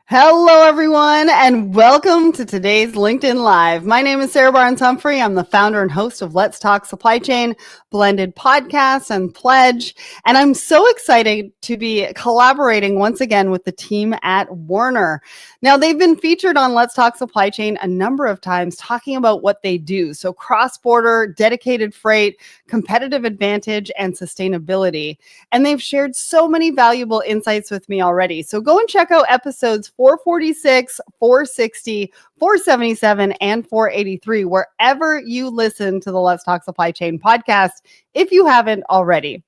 Hello, everyone, and welcome to today's LinkedIn Live. My name is Sarah Barnes-Humphrey. I'm the founder and host of Let's Talk Supply Chain, Blended Podcasts, and Pledge. And I'm so excited to be collaborating once again with the team at Werner. Now, they've been featured on Let's Talk Supply Chain a number of times talking about what they do. So cross-border, dedicated freight, competitive advantage, and sustainability. And they've shared so many valuable insights with me already. So go and check out episodes 446, 460, 477, and 483, wherever you listen to the Let's Talk Supply Chain podcast, if you haven't already.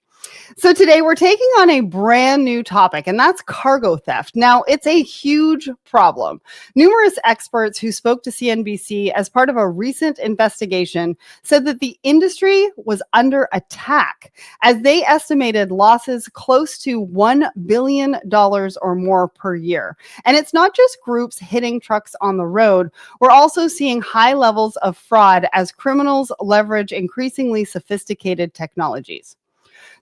So today we're taking on a brand new topic, and that's cargo theft. Now, it's a huge problem. Numerous experts who spoke to CNBC as part of a recent investigation said that the industry was under attack as they estimated losses close to $1 billion or more per year. And it's not just groups hitting trucks on the road. We're also seeing high levels of fraud as criminals leverage increasingly sophisticated technologies.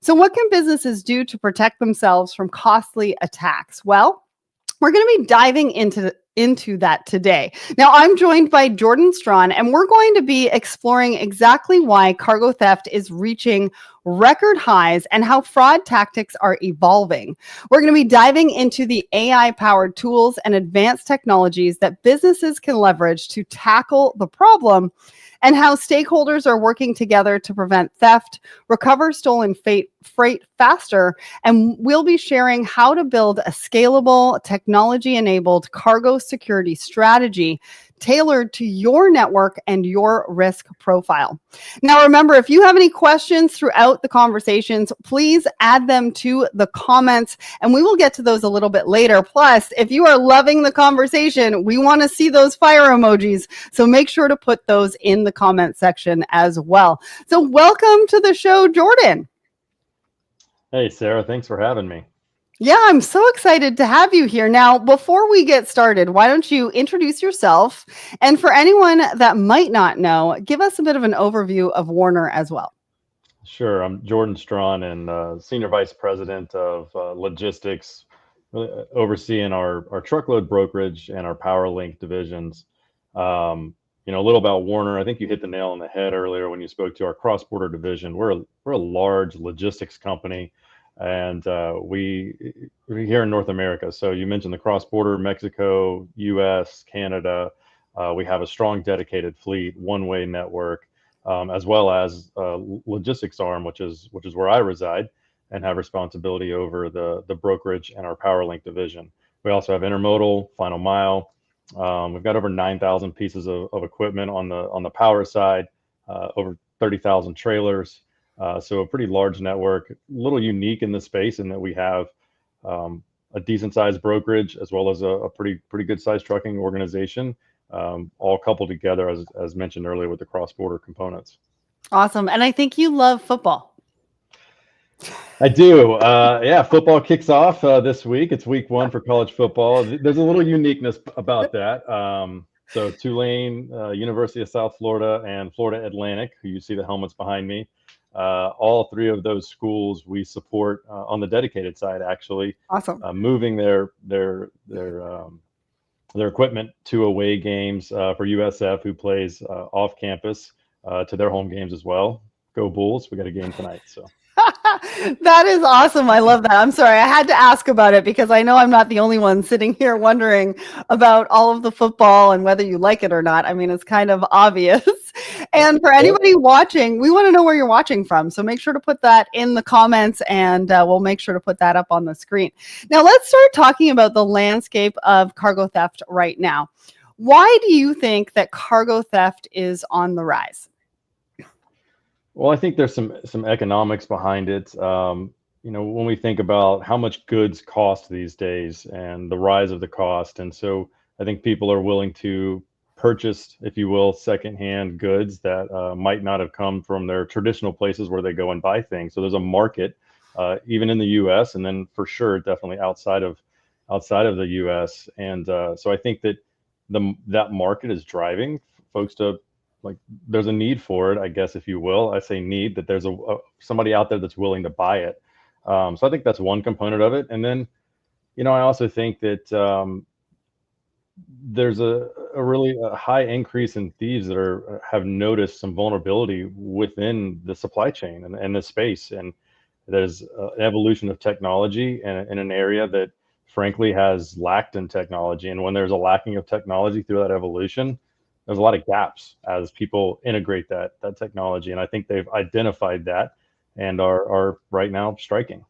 So what can businesses do to protect themselves from costly attacks? Well, we're going to be diving into that today. Now, I'm joined by Jordan Strawn, and we're going to be exploring exactly why cargo theft is reaching record highs and how fraud tactics are evolving. We're going to be diving into the AI-powered tools and advanced technologies that businesses can leverage to tackle the problem, and how stakeholders are working together to prevent theft, recover stolen freight faster, and we'll be sharing how to build a scalable, technology-enabled cargo security strategy tailored to your network and your risk profile. Now, remember, if you have any questions throughout the conversations, please add them to the comments, and we will get to those a little bit later. Plus, if you are loving the conversation, we want to see those fire emojis, so make sure to put those in the comment section as well. So welcome to the show, Jordan. Hey, Sarah, thanks for having me. Yeah, I'm so excited to have you here. Now, before we get started, why don't you introduce yourself? And for anyone that might not know, give us a bit of an overview of Werner as well. Sure. I'm Jordan Strawn and Senior Vice President of Logistics, really overseeing our truckload brokerage and our PowerLink divisions. A little about Werner. I think you hit the nail on the head earlier when you spoke to our cross-border division. We're a large logistics company. And we're here in North America. So you mentioned the cross-border, Mexico, US, Canada. We have a strong dedicated fleet, one-way network, as well as logistics arm, which is where I reside and have responsibility over the brokerage and our PowerLink division. We also have intermodal, final mile. We've got over 9,000 pieces of equipment on the power side, over 30,000 trailers. So a pretty large network, a little unique in the space in that we have a decent sized brokerage as well as a pretty good sized trucking organization, all coupled together as mentioned earlier with the cross-border components. Awesome. And I think you love football. I do. Yeah, football kicks off this week. It's week 1 for college football. There's a little uniqueness about that. So Tulane, University of South Florida, and Florida Atlantic, who you see the helmets behind me. All 3 of those schools we support on the dedicated side, actually. Awesome. Moving their equipment to away games for USF, who plays off campus, to their home games as well. Go Bulls! We got a game tonight, so. That is awesome. I love that. I'm sorry. I had to ask about it because I know I'm not the only one sitting here wondering about all of the football and whether you like it or not. I mean, it's kind of obvious. And for anybody watching, we want to know where you're watching from. So make sure to put that in the comments, and we'll make sure to put that up on the screen. Now, let's start talking about the landscape of cargo theft right now. Why do you think that cargo theft is on the rise? Well, I think there's some economics behind it. When we think about how much goods cost these days and the rise of the cost. And so I think people are willing to purchase, if you will, secondhand goods that might not have come from their traditional places where they go and buy things. So there's a market, even in the US, and then for sure, definitely outside of the US. And so I think that that market is driving folks to, like, there's a need for it, I guess, if you will. I say need, that there's somebody out there that's willing to buy it. So I think that's one component of it. And then, I also think that there's a really high increase in thieves that have noticed some vulnerability within the supply chain and the space. And there's an evolution of technology in an area that frankly has lacked in technology. And when there's a lacking of technology through that evolution, there's a lot of gaps as people integrate that technology. And I think they've identified that and are right now striking.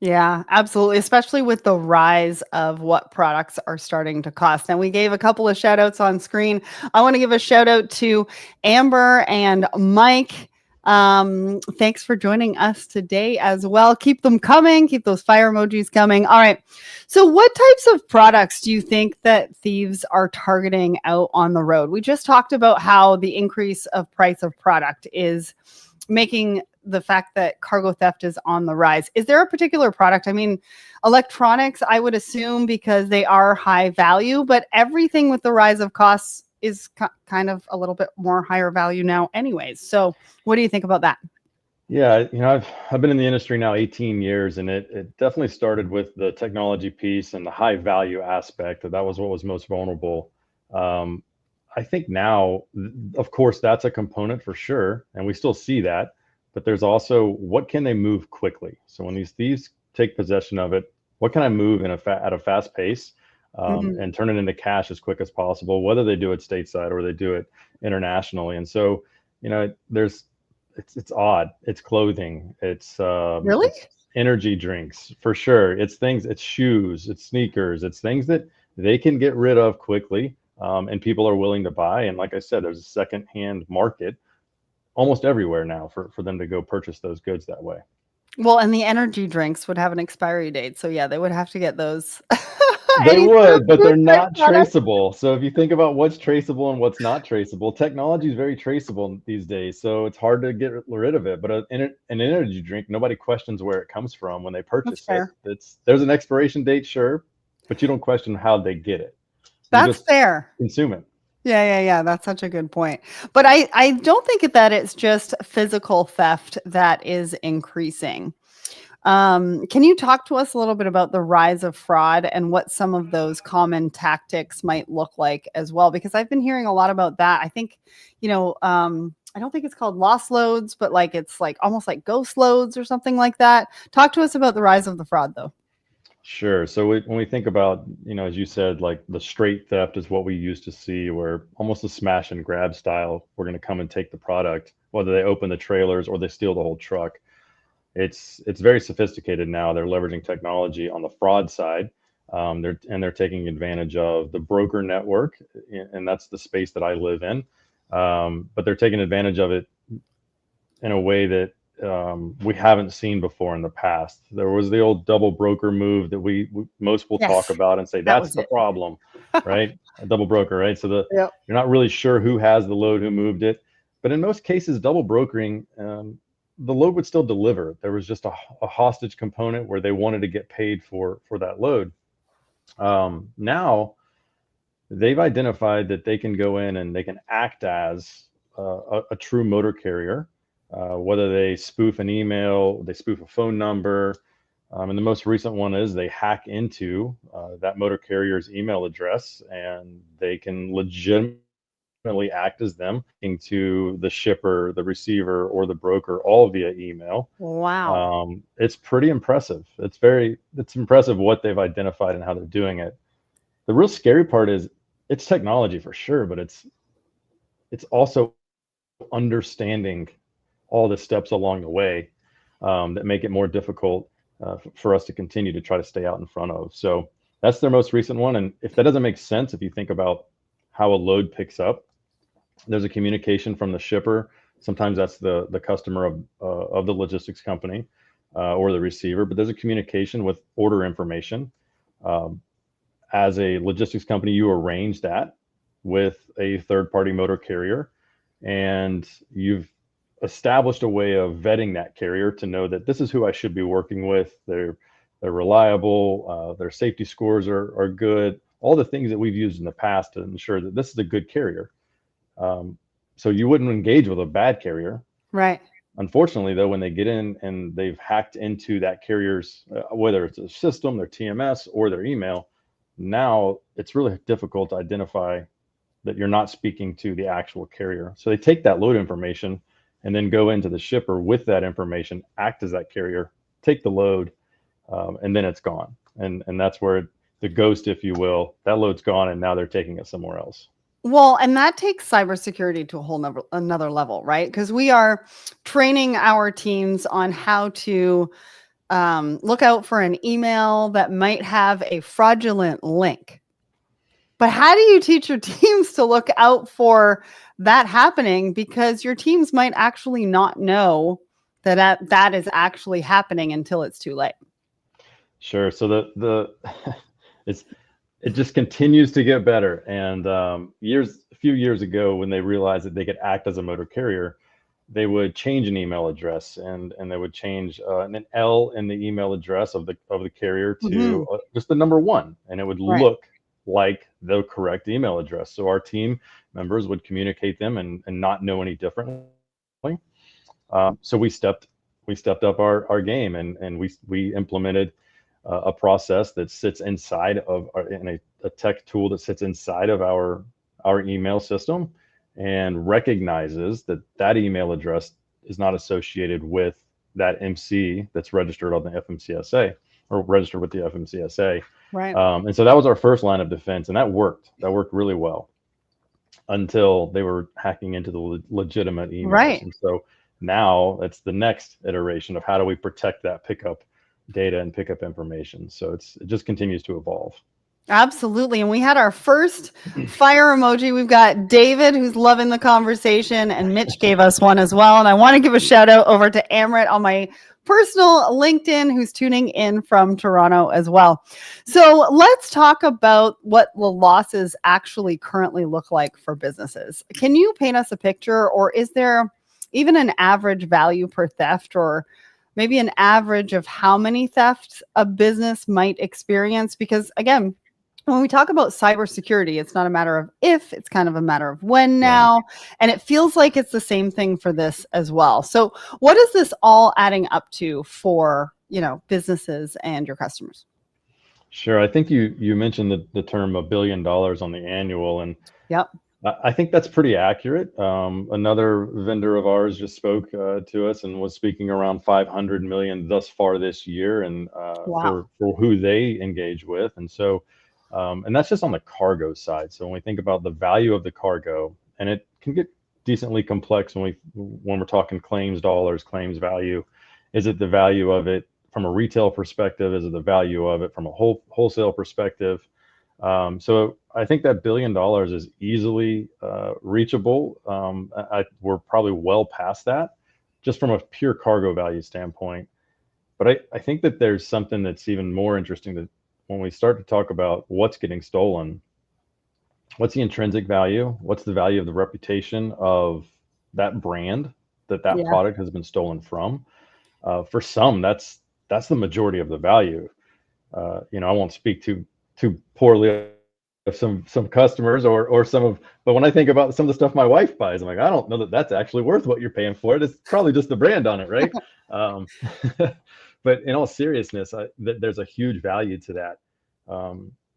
Yeah, absolutely. Especially with the rise of what products are starting to cost. And we gave a couple of shout outs on screen. I want to give a shout out to Amber and Mike. Thanks for joining us today as well. Keep them coming. Keep those fire emojis coming. All right. So, what types of products do you think that thieves are targeting out on the road? We just talked about how the increase of price of product is making the fact that cargo theft is on the rise. Is there a particular product? I mean, electronics, I would assume, because they are high value, but everything with the rise of costs is kind of a little bit more higher value now anyways. So what do you think about that? Yeah, I've been in the industry now 18 years, and it definitely started with the technology piece and the high value aspect. That was what was most vulnerable. Um, I think now, of course, that's a component for sure, and we still see that. But there's also what can they move quickly. So when these thieves take possession of it, what can I move at a fast pace Mhm. and turn it into cash as quick as possible, whether they do it stateside or they do it internationally. And so, there's it's odd. It's clothing. Really? It's energy drinks for sure. It's things. It's shoes. It's sneakers. It's things that they can get rid of quickly, and people are willing to buy. And like I said, there's a secondhand market almost everywhere now for them to go purchase those goods that way. Well, and the energy drinks would have an expiry date. So yeah, they would have to get those. They Any sort of would, but food they're type not product. traceable. So if you think about what's traceable and what's not traceable, technology is very traceable these days. So it's hard to get rid of it. But an energy drink, nobody questions where it comes from when they That's purchase it. fair. There's an expiration date, sure, but you don't question how they get it. You That's just fair. consume it. Yeah. That's such a good point. But I don't think that it's just physical theft that is increasing. Can you talk to us a little bit about the rise of fraud and what some of those common tactics might look like as well? Because I've been hearing a lot about that. I think, I don't think it's called lost loads, but like it's like almost like ghost loads or something like that. Talk to us about the rise of the fraud, though. Sure. So when we think about, as you said, like the straight theft is what we used to see, where almost a smash and grab style, we're going to come and take the product, whether they open the trailers or they steal the whole truck. It's very sophisticated now. They're leveraging technology on the fraud side. They're taking advantage of the broker network, and that's the space that I live in. But they're taking advantage of it in a way that we haven't seen before in the past. There was the old double broker move that most will talk Yes, about and say that that's was the it. problem, right? A double broker, right? So Yep. you're not really sure who has the load, who moved it, but in most cases, double brokering, the load would still deliver. There was just a hostage component where they wanted to get paid for that load. Now they've identified that they can go in and they can act as a true motor carrier, whether they spoof an email, they spoof a phone number. And the most recent one is they hack into that motor carrier's email address and they can legitimately act as them into the shipper, the receiver, or the broker, all via email. Wow. It's pretty impressive. It's impressive what they've identified and how they're doing it. The real scary part is it's technology for sure, but it's also understanding all the steps along the way that make it more difficult for us to continue to try to stay out in front of. So that's their most recent one. And if that doesn't make sense, if you think about how a load picks up, there's a communication from the shipper. Sometimes that's the customer of the logistics company or the receiver, but there's a communication with order information. Um, as a logistics company, you arrange that with a third party motor carrier, and you've established a way of vetting that carrier to know that this is who I should be working with. They're reliable. Their safety scores are good. All the things that we've used in the past to ensure that this is a good carrier. Um, so you wouldn't engage with a bad carrier. Right. Unfortunately, though, when they get in and they've hacked into that carrier's, whether it's a system, their TMS, or their email, now it's really difficult to identify that you're not speaking to the actual carrier. So they take that load information and then go into the shipper with that information, act as that carrier, take the load, and then it's gone. And that's where the ghost, if you will, that load's gone, and now they're taking it somewhere else. Well, and that takes cybersecurity to a whole another level, right? Because we are training our teams on how to look out for an email that might have a fraudulent link. But how do you teach your teams to look out for that happening? Because your teams might actually not know that is actually happening until it's too late. Sure. So the it just continues to get better. And a few years ago, when they realized that they could act as a motor carrier, they would change an email address and they would change an L in the email address of the carrier to just the number 1, and it would look like the correct email address. So our team members would communicate them and not know any differently. So we stepped up our game, and we implemented a process that sits inside of a tech tool that sits inside of our email system and recognizes that email address is not associated with that MC that's registered on the FMCSA or registered with the FMCSA. Right. And so that was our first line of defense, and that worked really well until they were hacking into the legitimate emails. Right. And so now it's the next iteration of how do we protect that pickup data and pickup information. So it just continues to evolve. Absolutely. And we had our first fire emoji. We've got David, who's loving the conversation, and Mitch gave us one as well. And I want to give a shout out over to Amrit on my personal LinkedIn, who's tuning in from Toronto as well. So let's talk about what the losses actually currently look like for businesses. Can you paint us a picture, or is there even an average value per theft, or maybe an average of how many thefts a business might experience? Because again, when we talk about cybersecurity, it's not a matter of if, it's kind of a matter of when now. Right. And it feels like it's the same thing for this as well. So what is this all adding up to for, businesses and your customers? Sure. I think you mentioned the term $1 billion on the annual, and yep. I think that's pretty accurate. Another vendor of ours just spoke to us and was speaking around 500 million thus far this year, and wow. for who they engage with. And so, and that's just on the cargo side. So when we think about the value of the cargo, and it can get decently complex when we're talking claims dollars, claims value. Is it the value of it from a retail perspective? Is it the value of it from a wholesale perspective? So I think that $1 billion is easily reachable. We're probably well past that, just from a pure cargo value standpoint. But I think that there's something that's even more interesting, that when we start to talk about what's getting stolen, what's the intrinsic value? What's the value of the reputation of that brand that product has been stolen from? For some, that's the majority of the value. I won't speak too poorly of some customers or but when I think about some of the stuff my wife buys, I'm like, I don't know that that's actually worth what you're paying for it. It's probably just the brand on it, right? But in all seriousness, there's a huge value to that.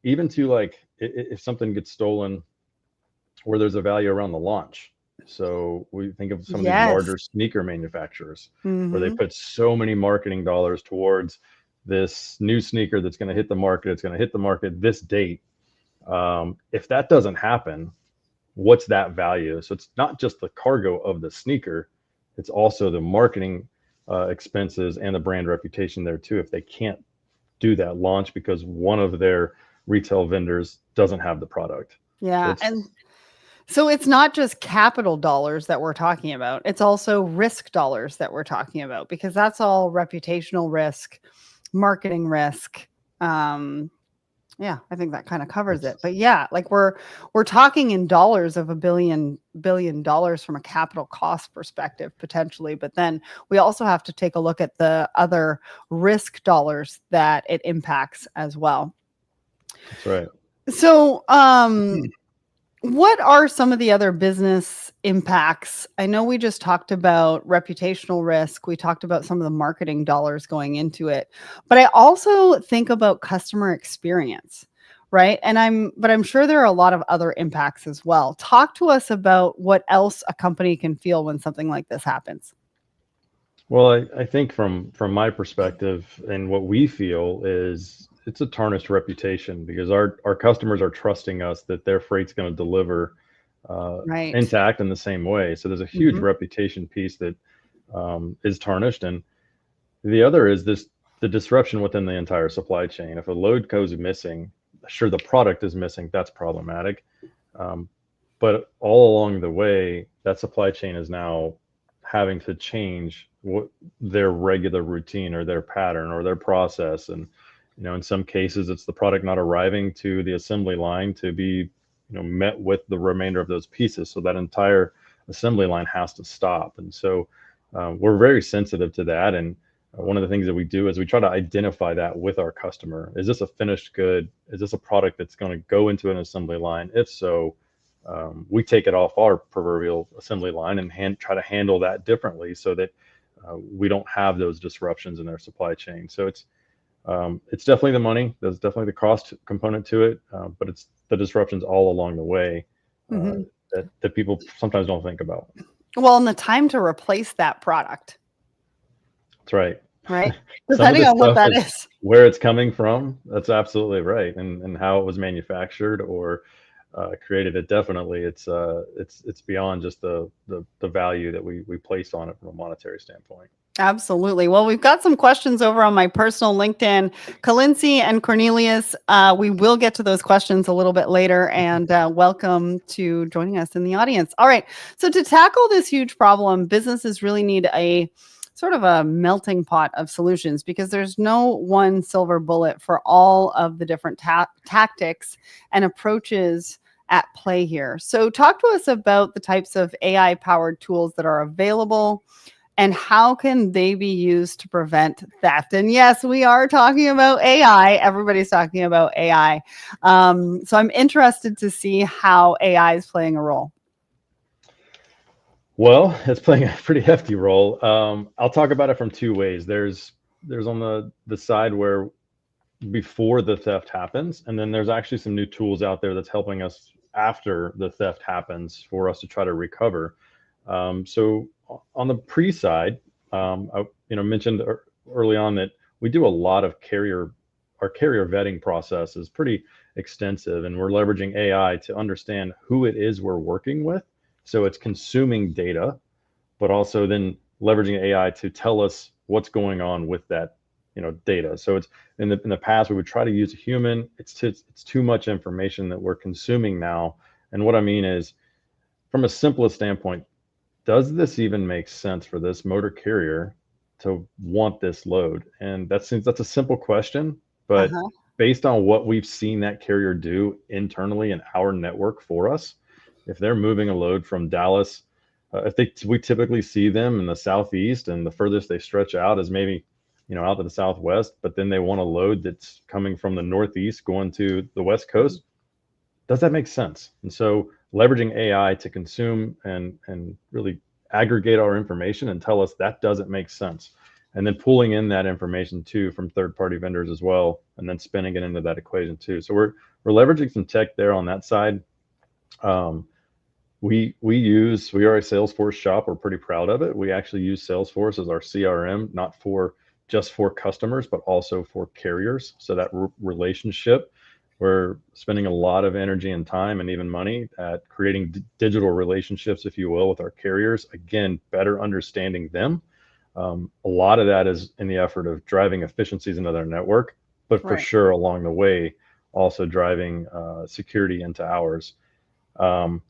Even to, like, if something gets stolen, where there's a value around the launch. So we think of some of these larger sneaker manufacturers, where they put so many marketing dollars towards this new sneaker that's going to hit the market. It's going to hit the market this date. If that doesn't happen, what's that value? So it's not just the cargo of the sneaker, it's also the marketing expenses and the brand reputation there too, if they can't do that launch because one of their retail vendors doesn't have the product. Yeah. So it's not just capital dollars that we're talking about. It's also risk dollars that we're talking about, because that's all reputational risk, marketing risk. Yeah, I think that kind of covers it. But yeah, like we're talking in dollars of $1 billion from a capital cost perspective, potentially. But then we also have to take a look at the other risk dollars that it impacts as well. That's right. So, what are some of the other business impacts? I know we just talked about reputational risk. We talked about some of the marketing dollars going into it, but I also think about customer experience, right? But I'm sure there are a lot of other impacts as well. Talk to us about what else a company can feel when something like this happens. Well, I think from my perspective and what we feel is it's a tarnished reputation because our customers are trusting us that their freight's going to deliver Right. intact in the same way. So there's a huge Hmm. reputation piece that is tarnished, and the other is the disruption within the entire supply chain. If a load goes missing, sure the product is missing, that's problematic. Um, but all along the way, that supply chain is now having to change what their regular routine or their pattern or their process. And in some cases, it's the product not arriving to the assembly line to be met with the remainder of those pieces. So that entire assembly line has to stop. And so we're very sensitive to that. And one of the things that we do is we try to identify that with our customer. Is this a finished good? Is this a product that's going to go into an assembly line? If so, we take it off our proverbial assembly line and try to handle that differently so that we don't have those disruptions in their supply chain. So it's definitely the money. There's definitely the cost component to it, but it's the disruptions all along the way uh, Hmm. that people sometimes don't think about. Well, and the time to replace that product, That's right. right? Some of Depending this on what stuff that is is. where it's coming from. That's absolutely right, and how it was manufactured or created. It definitely it's beyond just the value that we place on it from a monetary standpoint. Absolutely. Well, we've got some questions over on my personal LinkedIn. Kalinci and Cornelius, we will get to those questions a little bit later, and welcome to joining us in the audience. All right. So, to tackle this huge problem, businesses really need a sort of a melting pot of solutions because there's no one silver bullet for all of the different tactics and approaches at play here. So, talk to us about the types of AI powered tools that are available and how can they be used to prevent theft? And yes, we are talking about AI. Everybody's talking about AI. So I'm interested to see how AI is playing a role. Well, it's playing a pretty hefty role. I'll talk about it from two ways. There's on the side where before the theft happens, and then there's actually some new tools out there that's helping us after the theft happens for us to try to recover. So on the pre side, I mentioned early on that we do a lot of our carrier vetting process is pretty extensive, and we're leveraging AI to understand who it is we're working with. So it's consuming data, but also then leveraging AI to tell us what's going on with that data. So it's in the past we would try to use a human. It's too much information that we're consuming now. And what I mean is, from a simplest standpoint, does this even make sense for this motor carrier to want this load? And that's a simple question, but Uh-huh. based on what we've seen that carrier do internally in our network for us, if they're moving a load from Dallas, we typically see them in the southeast, and the furthest they stretch out is maybe out to the southwest, but then they want a load that's coming from the northeast going to the west coast. Does that make sense? And so leveraging AI to consume and really aggregate our information and tell us that doesn't make sense. And then pulling in that information too from third-party vendors as well, and then spinning it into that equation too. So we're leveraging some tech there on that side. We are a Salesforce shop. We're pretty proud of it. We actually use Salesforce as our CRM, not just for customers, but also for carriers. So that relationship, we're spending a lot of energy and time and even money at creating digital relationships, if you will, with our carriers. Again, better understanding them. A lot of that is in the effort of driving efficiencies into their network, but for Right. sure along the way, also driving security into ours. Um,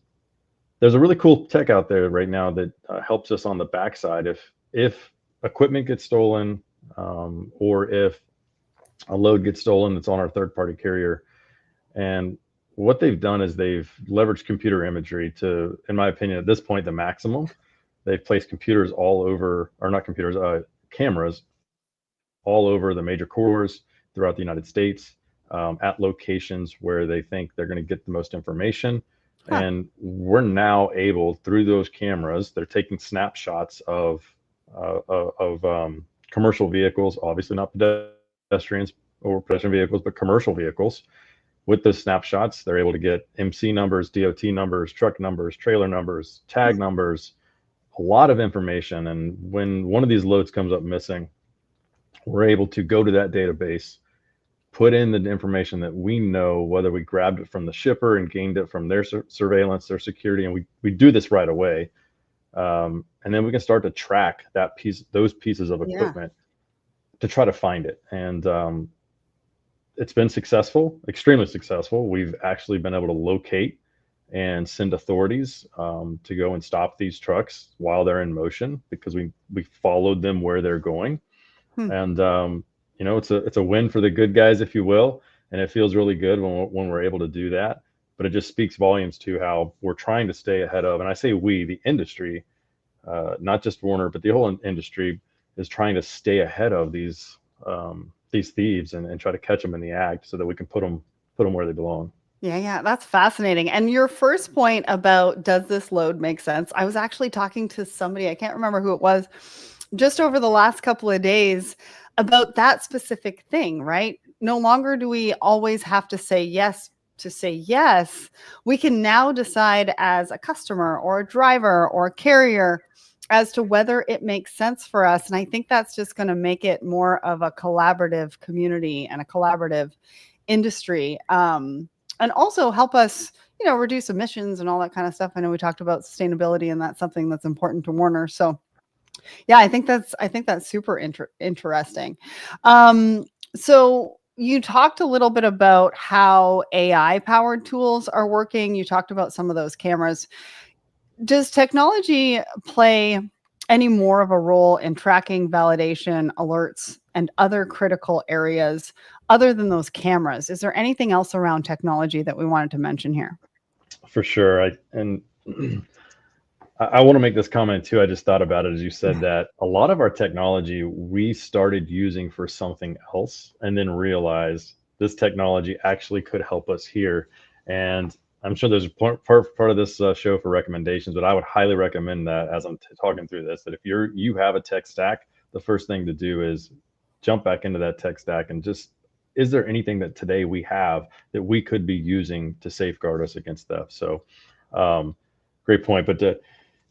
there's a really cool tech out there right now that helps us on the backside. If equipment gets stolen, or if a load gets stolen that's on our third-party carrier, and what they've done is they've leveraged computer imagery to, in my opinion, at this point, the maximum. They've placed computers all over, or not computers, cameras all over the major corridors throughout the United States, at locations where they think they're going to get the most information. Huh. And we're now able, through those cameras, they're taking snapshots of commercial vehicles, obviously not pedestrians or pedestrian vehicles, but commercial vehicles. with those snapshots, they're able to get MC numbers, DOT numbers, truck numbers, trailer numbers, tag numbers, a lot of information. And when one of these loads comes up missing, we're able to go to that database, put in the information that we know, whether we grabbed it from the shipper and gained it from their surveillance, their security, and we do this right away. And then we can start to track those pieces of equipment to try to find it. And it's been successful, extremely successful. We've actually been able to locate and send authorities to go and stop these trucks while they're in motion, because we followed them where they're going. And it's a win for the good guys, if you will, and it feels really good when we're able to do that. But it just speaks volumes to how we're trying to stay ahead of, and I say we, the industry, not just Werner, but the whole industry is trying to stay ahead of these thieves and try to catch them in the act so that we can put them where they belong. Yeah, that's fascinating. And your first point about, does this load make sense? I was actually talking to somebody, I can't remember who it was, just over the last couple of days about that specific thing, right? No longer do we always have to say yes to say yes. We can now decide as a customer or a driver or a carrier as to whether it makes sense for us. And I think that's just going to make it more of a collaborative community and a collaborative industry. And also help us, reduce emissions and all that kind of stuff. I know we talked about sustainability, and that's something that's important to Werner. So yeah, I think that's super interesting. So you talked a little bit about how AI powered tools are working. You talked about some of those cameras. Does technology play any more of a role in tracking, validation, alerts, and other critical areas other than those cameras? Is there anything else around technology that we wanted to mention here? For sure. I want to make this comment too. I just thought about it as you said that a lot of our technology we started using for something else and then realized this technology actually could help us here. And I'm sure there's a part of this show for recommendations, but I would highly recommend that as I'm talking through this, that if you have a tech stack, the first thing to do is jump back into that tech stack and just, is there anything that today we have that we could be using to safeguard us against theft? So great point. But to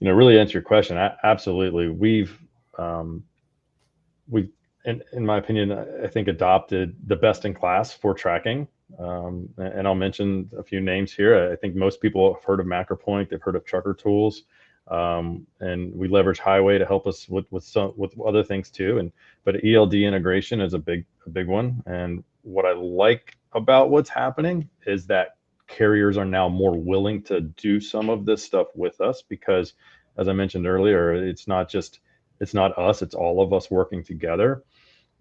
really answer your question, absolutely. We've in my opinion, I think adopted the best in class for tracking. And I'll mention a few names here. I think most people have heard of MacroPoint. They've heard of Trucker Tools, and we leverage Highway to help us with other things too. But ELD integration is a big one. And what I like about what's happening is that carriers are now more willing to do some of this stuff with us, because, as I mentioned earlier, it's not us, it's all of us working together.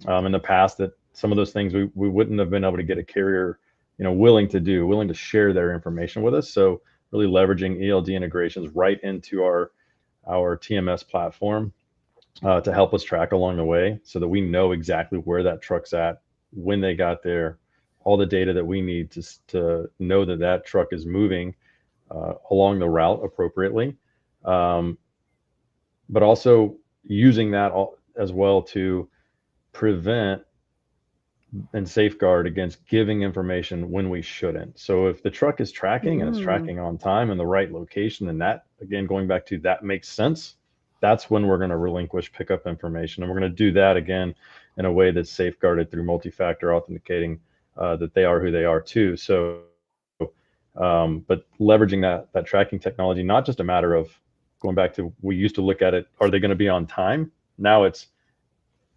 In the past, that some of those things we wouldn't have been able to get a carrier, willing to share their information with us. So really leveraging ELD integrations right into our TMS platform to help us track along the way, so that we know exactly where that truck's at, when they got there, all the data that we need to know that truck is moving along the route appropriately. But also using that as well to prevent and safeguard against giving information when we shouldn't. So if the truck is tracking and it's tracking on time in the right location, and that, again, going back to that makes sense, that's when we're going to relinquish pickup information. And we're going to do that again in a way that's safeguarded through multi-factor authenticating that they are who they are too. So, but leveraging that tracking technology, not just a matter of going back to, we used to look at it, are they going to be on time? Now it's,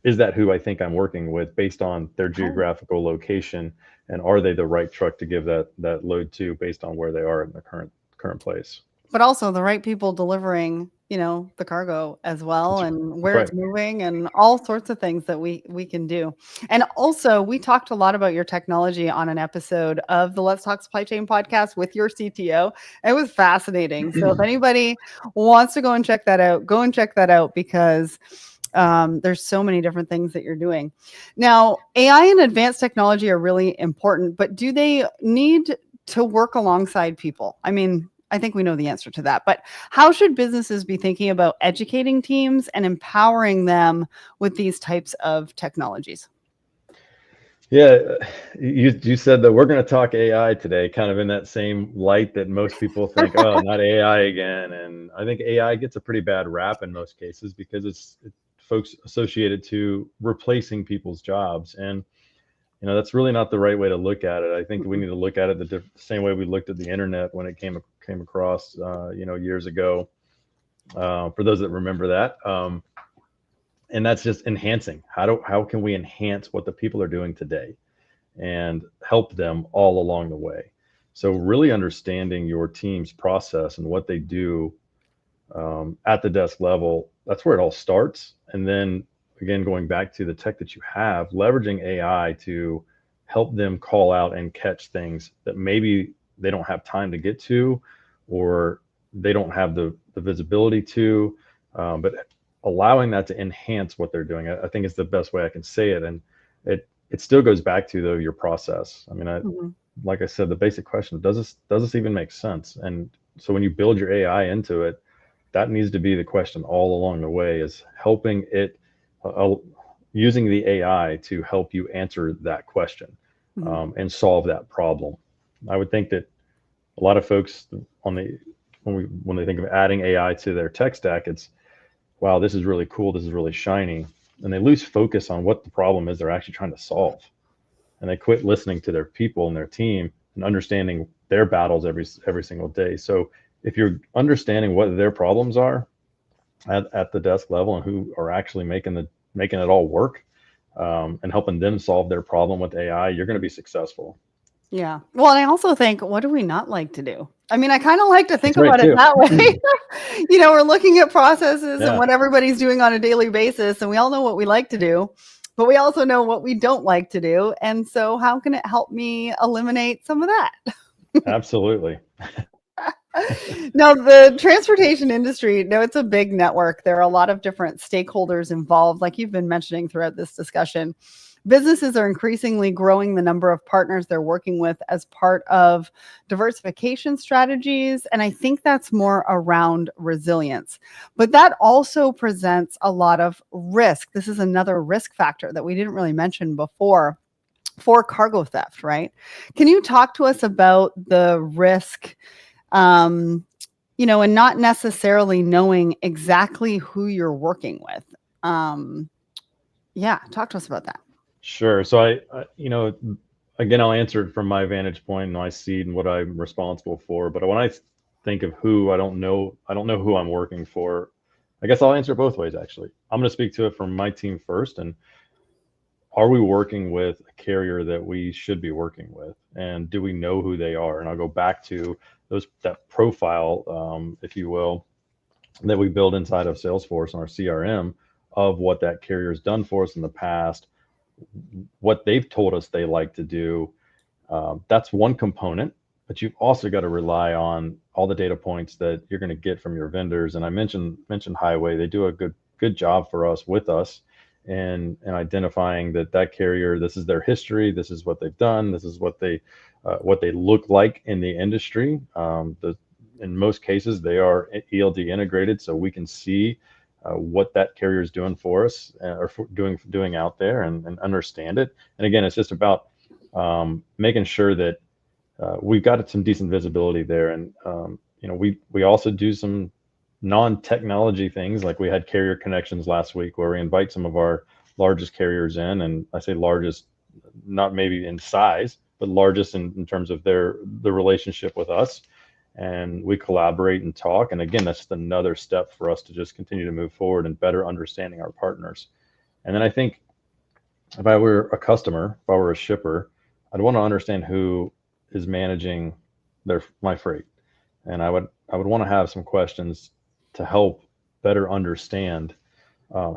is that who I think I'm working with based on their geographical location, and are they the right truck to give that load to based on where they are in the current place? But also the right people delivering, the cargo as well, and where it's moving, and all sorts of things that we can do. And also, we talked a lot about your technology on an episode of the Let's Talk Supply Chain podcast with your CTO. It was fascinating. So if anybody wants to go and check that out, because there's so many different things that you're doing. Now, AI and advanced technology are really important, but do they need to work alongside people? I mean, I think we know the answer to that, but how should businesses be thinking about educating teams and empowering them with these types of technologies? Yeah, you said that we're going to talk AI today, kind of in that same light that most people think, oh, not AI again. And I think AI gets a pretty bad rap in most cases because folks associated to replacing people's jobs, and that's really not the right way to look at it. I think we need to look at it the same way we looked at the internet when it came across, years ago. For those that remember that. And that's just enhancing. How can we enhance what the people are doing today and help them all along the way? So really understanding your team's process and what they do at the desk level, that's where it all starts. And then again, going back to the tech that you have, leveraging AI to help them call out and catch things that maybe they don't have time to get to, or they don't have the visibility to, but allowing that to enhance what they're doing, I think is the best way I can say it. And it still goes back to, though, your process. I mean, Mhm. like I said, the basic question, does this even make sense? And so when you build your AI into it, that needs to be the question all along the way, is helping it, using the AI to help you answer that question, Mhm. and solve that problem. I would think that a lot of folks when they think of adding AI to their tech stack, it's, wow, this is really cool, this is really shiny, and they lose focus on what the problem is they're actually trying to solve, and they quit listening to their people and their team and understanding their battles every single day. So if you're understanding what their problems are at the desk level and who are actually making it all work, and helping them solve their problem with AI, you're going to be successful. Yeah. Well, and I also think, what do we not like to do? I mean, I kind of like to think That's right about it too. that way. We're looking at processes and Yeah, what everybody's doing on a daily basis, and we all know what we like to do, but we also know what we don't like to do. And so, how can it help me eliminate some of that? absolutely. Now, the transportation industry, no, it's a big network. There are a lot of different stakeholders involved, like you've been mentioning throughout this discussion. Businesses are increasingly growing the number of partners they're working with as part of diversification strategies. And I think that's more around resilience. But that also presents a lot of risk. This is another risk factor that we didn't really mention before for cargo theft, right? Can you talk to us about the risk? Um, and not necessarily knowing exactly who you're working with. Um, yeah, talk to us about that. Sure. So again, I'll answer it from my vantage point and my seat and what I'm responsible for. But when I think of who, I don't know who I'm working for. I guess I'll answer it both ways, actually. I'm going to speak to it from my team first. And are we working with a carrier that we should be working with? And do we know who they are? And I'll go back to that profile, if you will, that we build inside of Salesforce on our CRM, of what that carrier has done for us in the past, what they've told us they like to do. That's one component, but you've also got to rely on all the data points that you're going to get from your vendors. And I mentioned Highway; they do a good job for us with us, and identifying that carrier, this is their history, this is what they've done, this is what they look like in the industry. In most cases, they are ELD integrated, so we can see what that carrier is doing for us, or doing out there, and understand it. And again, it's just about making sure that we've got some decent visibility there. And we also do some non-technology things, like we had carrier connections last week, where we invite some of our largest carriers in. And I say largest, not maybe in size, but largest in terms of the relationship with us. And we collaborate and talk. And again, that's just another step for us to just continue to move forward and better understanding our partners. And then I think, if I were a customer, if I were a shipper, I'd want to understand who is managing my freight. And I would want to have some questions to help better understand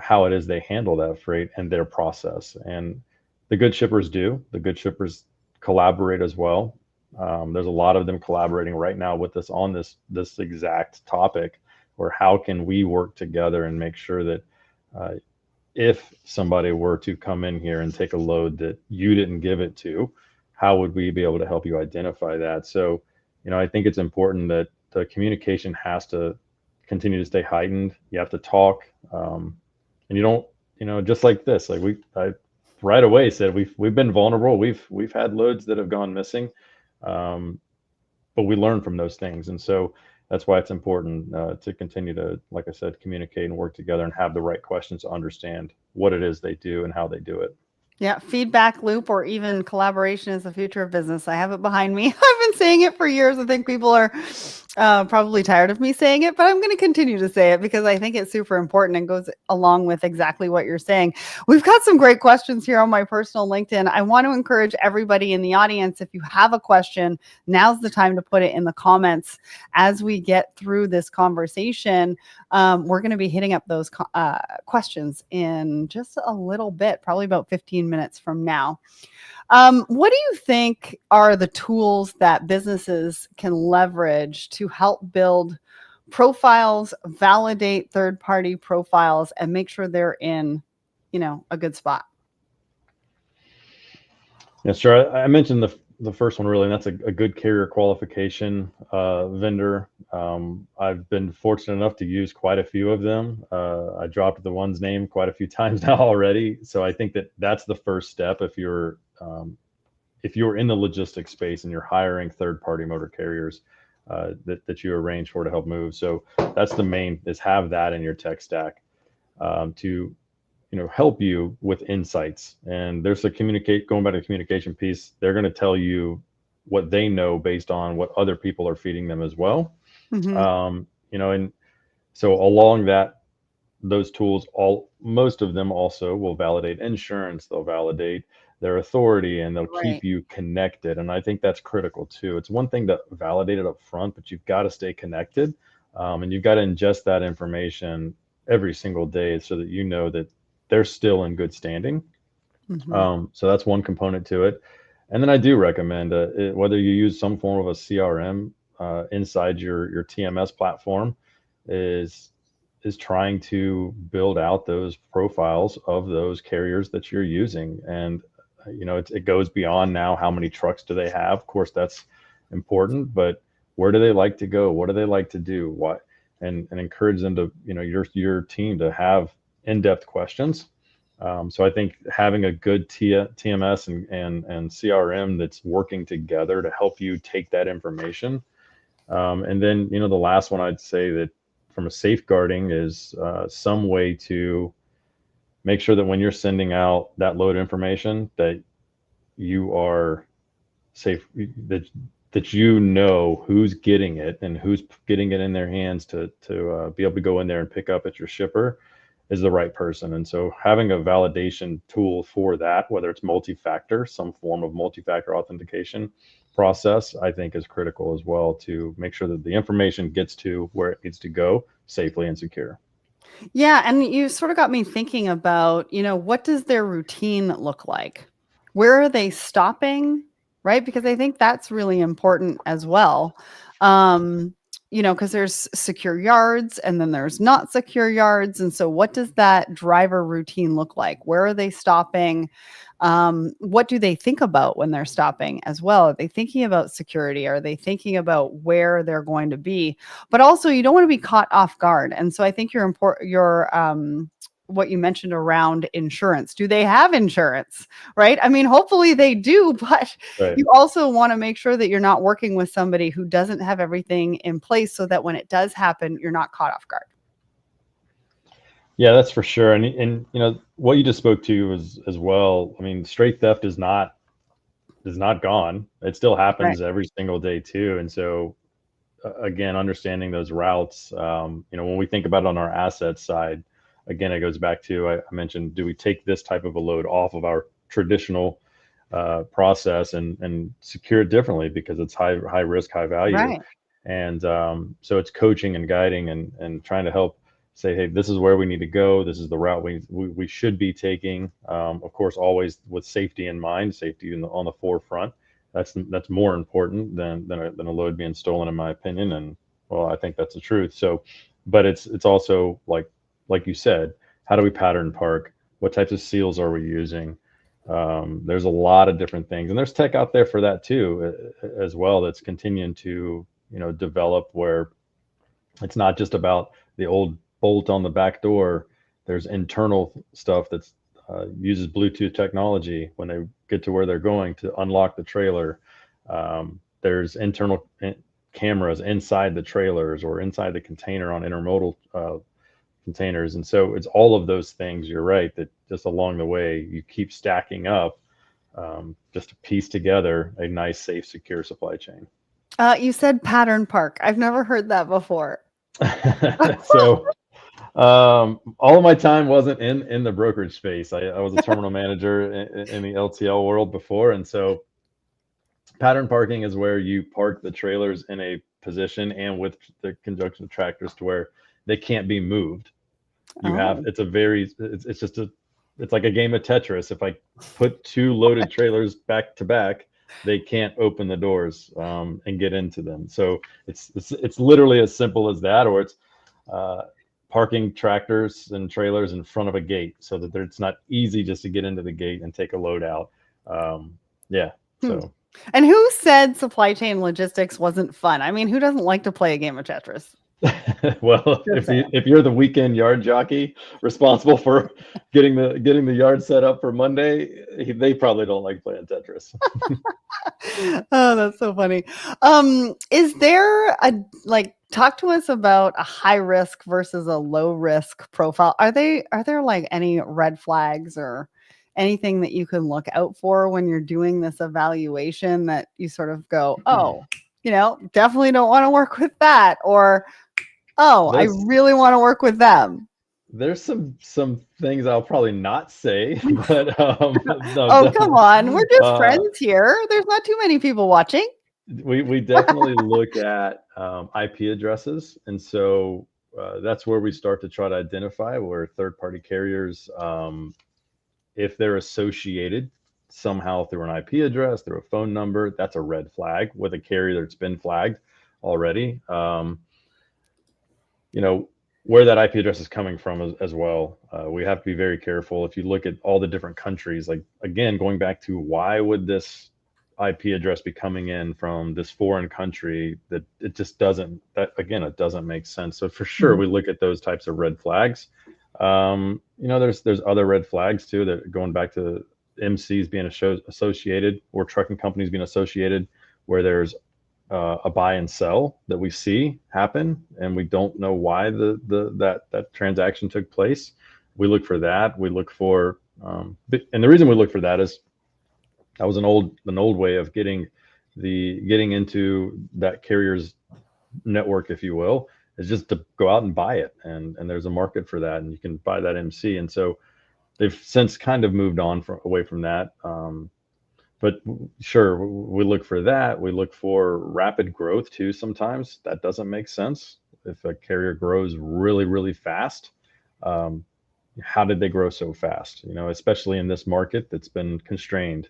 how it is they handle that freight and their process. And the good shippers do. The good shippers collaborate as well. There's a lot of them collaborating right now with us on this exact topic, where how can we work together and make sure that uh, if somebody were to come in here and take a load that you didn't give it to, how would we be able to help you identify that? So, I think it's important that the communication has to continue to stay heightened. You have to talk, and you don't, just like this, like right away said we've been vulnerable. We've had loads that have gone missing, but we learn from those things, and so that's why it's important to continue to, like I said, communicate and work together and have the right questions to understand what it is they do and how they do it. Yeah, feedback loop or even collaboration is the future of business. I have it behind me. I've been saying it for years. I think people are probably tired of me saying it, but I'm going to continue to say it because I think it's super important and goes along with exactly what you're saying. We've got some great questions here on my personal LinkedIn. I want to encourage everybody in the audience, if you have a question, now's the time to put it in the comments. As we get through this conversation, we're going to be hitting up those questions in just a little bit, probably about 15 minutes from now. What do you think are the tools that businesses can leverage to help build profiles, validate third-party profiles, and make sure they're in, a good spot? Yeah, sure. I mentioned the first one really, and that's a good carrier qualification vendor. I've been fortunate enough to use quite a few of them. I dropped the one's name quite a few times now already. So I think that's the first step if you're in the logistics space and you're hiring third-party motor carriers that you arrange for to help move. So that's the main, is have that in your tech stack to help you with insights. And there's going back to the communication piece, they're going to tell you what they know based on what other people are feeding them as well. Mm-hmm. And so along those tools, most of them also will validate insurance, they'll validate their authority, and they'll Right. keep you connected. And I think that's critical too. It's one thing to validate it up front, but you've got to stay connected, and you've got to ingest that information every single day so that you know that they're still in good standing. Mm-hmm. So that's one component to it. And then I do recommend whether you use some form of a CRM inside your TMS platform, is trying to build out those profiles of those carriers that you're using. And it goes beyond now how many trucks do they have. Of course, that's important, but where do they like to go? What do they like to do? What and encourage them to your team to have in-depth questions. So I think having a good TMS and CRM that's working together to help you take that information. And then, the last one I'd say that from a safeguarding is some way to make sure that when you're sending out that load information, that you are safe, that who's getting it and who's getting it in their hands to be able to go in there and pick up at your shipper is the right person. And so having a validation tool for that, whether it's multi-factor, some form of multi-factor authentication process, I think is critical as well to make sure that the information gets to where it needs to go safely and secure. Yeah, and you sort of got me thinking about, what does their routine look like? Where are they stopping? Right? Because I think that's really important as well. Um, because there's secure yards and then there's not secure yards. And so what does that driver routine look like? Where are they stopping? What do they think about when they're stopping as well? Are they thinking about security? Are they thinking about where they're going to be? But also, you don't want to be caught off guard. And so I think what you mentioned around insurance. Do they have insurance? Right? I mean, hopefully they do, but Right. you also want to make sure that you're not working with somebody who doesn't have everything in place so that when it does happen, you're not caught off guard. Yeah, that's for sure. And what you just spoke to as well. I mean, straight theft is not gone. It still Right. happens every single day too. And so again, understanding those routes, when we think about it on our asset side, again, it goes back to, I mentioned, do we take this type of a load off of our traditional process and secure it differently because it's high risk, high value. Right. And so it's coaching and guiding and trying to help say, hey, this is where we need to go. This is the route we should be taking. Of course, always with safety in mind, safety on the forefront. That's more important than a load being stolen, in my opinion. And well, I think that's the truth. So, but it's also like you said, how do we pattern park? What types of seals are we using? There's a lot of different things, and there's tech out there for that too, as well. That's continuing to develop where it's not just about the old bolt on the back door. There's internal stuff that's uses Bluetooth technology when they get to where they're going to unlock the trailer. There's internal cameras inside the trailers or inside the container on intermodal containers. And so it's all of those things, you're right, that just along the way you keep stacking up just to piece together a nice, safe, secure supply chain. You said pattern park. I've never heard that before. So all of my time wasn't in the brokerage space. I was a terminal manager in the LTL world before. And so pattern parking is where you park the trailers in a position and with the conjunction of tractors to where they can't be moved. You have, it's like a game of Tetris. If I put two loaded trailers back to back, they can't open the doors and get into them. So it's literally as simple as that, or it's parking tractors and trailers in front of a gate so that it's not easy just to get into the gate and take a load out. So. And who said supply chain logistics wasn't fun? I mean, who doesn't like to play a game of Tetris? Well, if you're the weekend yard jockey responsible for getting the yard set up for Monday, they probably don't like playing Tetris. Oh, that's so funny. Is there talk to us about a high risk versus a low risk profile? Are there like any red flags or anything that you can look out for when you're doing this evaluation that you sort of go, oh, definitely don't want to work with that, or I really want to work with them? There's some things I'll probably not say, but no, come on, we're just friends here. There's not too many people watching. We definitely look at IP addresses, and so that's where we start to try to identify where third-party carriers, if they're associated somehow through an IP address, through a phone number, that's a red flag with a carrier that's been flagged already. Where that IP address is coming from as well. We have to be very careful. If you look at all the different countries, like, again, going back to why would this IP address be coming in from this foreign country, that it just doesn't, it doesn't make sense. So for sure, we look at those types of red flags. There's other red flags too, that going back to MCs being associated or trucking companies being associated, where there's a buy and sell that we see happen, and we don't know why that transaction took place. We look for that. We look for, and the reason we look for that is that was an old way of getting into that carrier's network, if you will, is just to go out and buy it, and there's a market for that, and you can buy that MC. And so they've since kind of moved on away from that. But sure, we look for that. We look for rapid growth too. Sometimes that doesn't make sense. If a carrier grows really, really fast, how did they grow so fast? Especially in this market that's been constrained.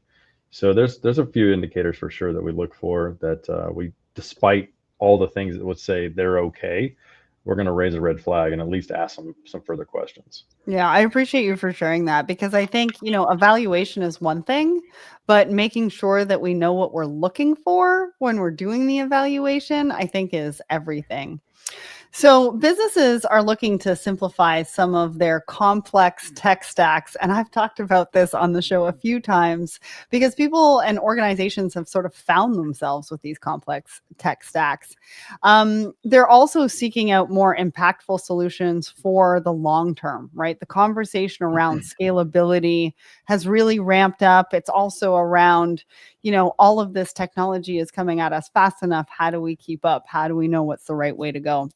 So there's a few indicators for sure that we look for, that we, despite all the things that would say they're okay, we're going to raise a red flag and at least ask them some further questions. Yeah, I appreciate you for sharing that, because I think, evaluation is one thing, but making sure that we know what we're looking for when we're doing the evaluation, I think, is everything. So businesses are looking to simplify some of their complex tech stacks. And I've talked about this on the show a few times, because people and organizations have sort of found themselves with these complex tech stacks. They're also seeking out more impactful solutions for the long term, right? The conversation around scalability has really ramped up. It's also around, all of this technology is coming at us fast enough. How do we keep up? How do we know what's the right way to go?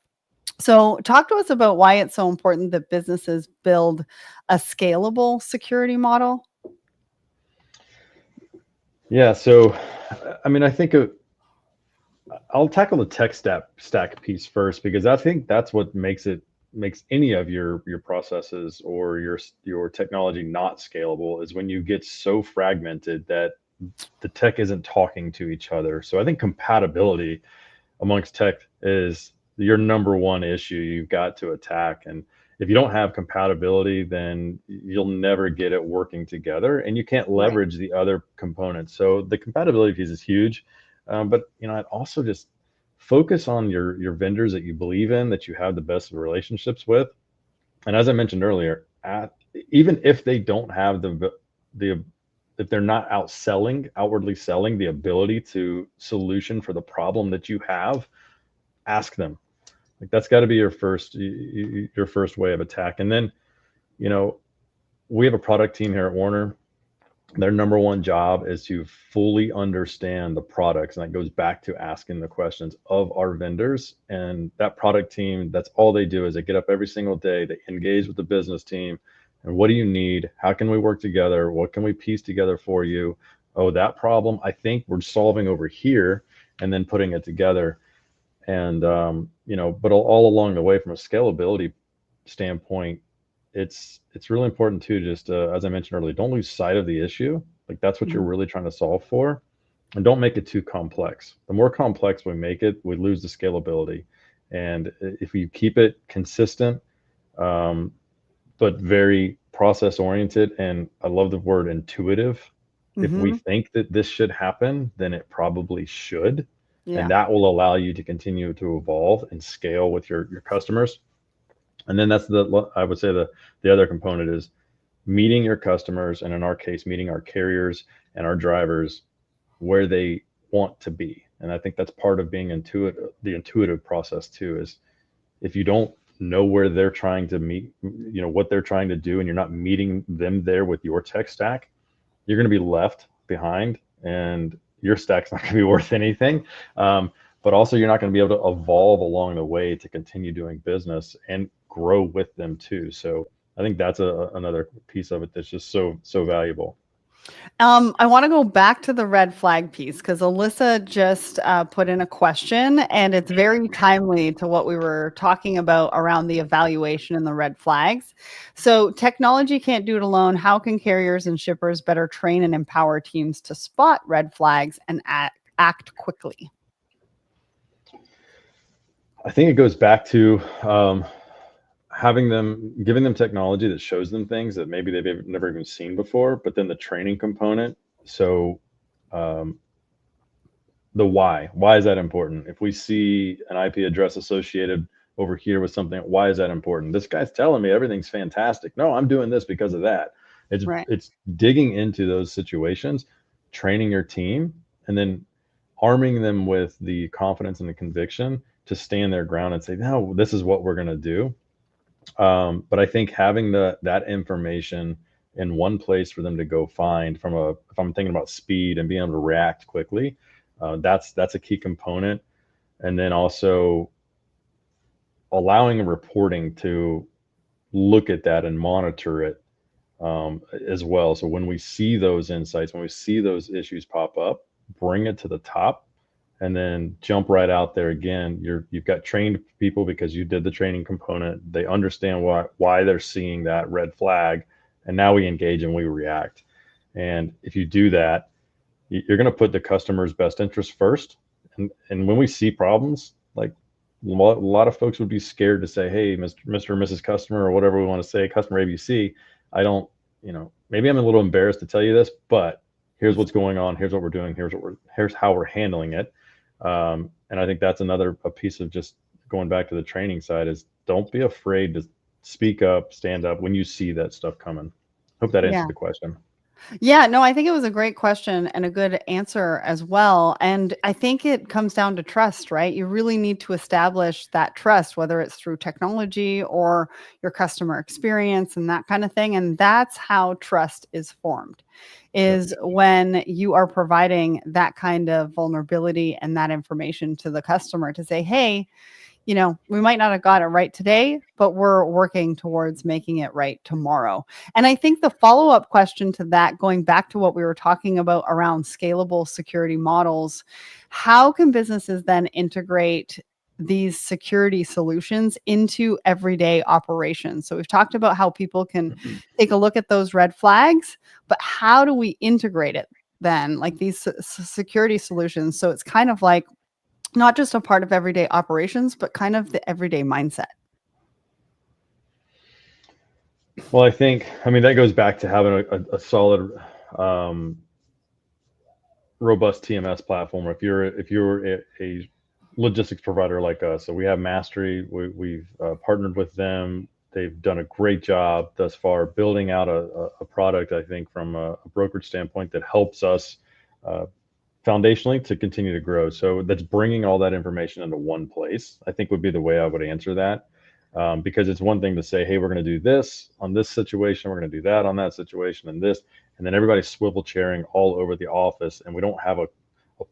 So talk to us about why it's so important that businesses build a scalable security model. Yeah. So, I think I'll tackle the tech stack piece first, because I think that's what makes any of your processes or your technology not scalable, is when you get so fragmented that the tech isn't talking to each other. So I think compatibility amongst tech is your number one issue you've got to attack. And if you don't have compatibility, then you'll never get it working together, and you can't leverage the other components. So the compatibility piece is huge. But I'd also just focus on your vendors that you believe in, that you have the best relationships with. And as I mentioned earlier, even if they don't have the if they're not outwardly selling the ability to solution for the problem that you have, ask them. Like that's got to be your first way of attack. And then, you know, we have a product team here at Warner. Their number one job is to fully understand the products, and that goes back to asking the questions of our vendors. And that product team, that's all they do, is they get up every single day, they engage with the business team, and what do you need, how can we work together, what can we piece together for you, oh, that problem I think we're solving over here, and then putting it together. And you know, but all along the way, from a scalability standpoint, it's really important too, just as I mentioned earlier, don't lose sight of the issue. Like that's what you're really trying to solve for, and don't make it too complex. The more complex we make it, we lose the scalability. And if you keep it consistent, but very process oriented, and I love the word intuitive. If we think that this should happen, then it probably should. Yeah. And that will allow you to continue to evolve and scale with your customers. And then that's I would say the other component is meeting your customers, and in our case, meeting our carriers and our drivers where they want to be. And I think that's part of being the intuitive process too, is if you don't know where they're trying to meet, you know, what they're trying to do, and you're not meeting them there with your tech stack, you're going to be left behind, and your stack's not going to be worth anything. But also you're not going to be able to evolve along the way to continue doing business and grow with them too. So I think that's another piece of it that's just so valuable. I want to go back to the red flag piece, because Alyssa just put in a question, and it's very timely to what we were talking about around the evaluation and the red flags. So technology can't do it alone. How can carriers and shippers better train and empower teams to spot red flags and act quickly? I think it goes back to giving them technology that shows them things that maybe they've never even seen before, but then the training component. So the why is that important? If we see an IP address associated over here with something, why is that important? This guy's telling me everything's fantastic. No, I'm doing this because of that. It's digging into those situations, training your team, and then arming them with the confidence and the conviction to stand their ground and say, no, this is what we're going to do. But I think having that information in one place for them to go find, if I'm thinking about speed and being able to react quickly, that's a key component. And then also allowing reporting to look at that and monitor it as well. So when we see those insights, when we see those issues pop up, bring it to the top, and then jump right out there again. You've got trained people because you did the training component. They understand why they're seeing that red flag, and now we engage and we react. And if you do that, you're going to put the customer's best interest first. And when we see problems, like a lot of folks would be scared to say, hey, Mr. or Mrs. Customer, or whatever we want to say, customer ABC, I don't, maybe I'm a little embarrassed to tell you this, but here's what's going on. Here's what we're doing. Here's how we're handling it. And I think that's a piece of just going back to the training side, is don't be afraid to speak up, stand up when you see that stuff coming. Hope that answered the question. Yeah, no, I think it was a great question and a good answer as well. And I think it comes down to trust, right? You really need to establish that trust, whether it's through technology or your customer experience and that kind of thing. And that's how trust is formed, is when you are providing that kind of vulnerability and that information to the customer to say, hey, we might not have got it right today, but we're working towards making it right tomorrow. And I think the follow-up question to that, going back to what we were talking about around scalable security models, how can businesses then integrate these security solutions into everyday operations? So we've talked about how people can take a look at those red flags, but how do we integrate it then, like these security solutions? So it's kind of like not just a part of everyday operations, but kind of the everyday mindset. Well, I mean, that goes back to having a solid, robust TMS platform. If you're a logistics provider like us, so we have Mastery, we've partnered with them. they've done a great job thus far building out a product, I think, from a brokerage standpoint that helps us uh, foundationally to continue to grow. So that's bringing all that information into one place, I think would be the way I would answer that. Because it's one thing to say, hey, we're going to do this on this situation, we're going to do that on that situation and this, and then everybody's swivel chairing all over the office, and we don't have a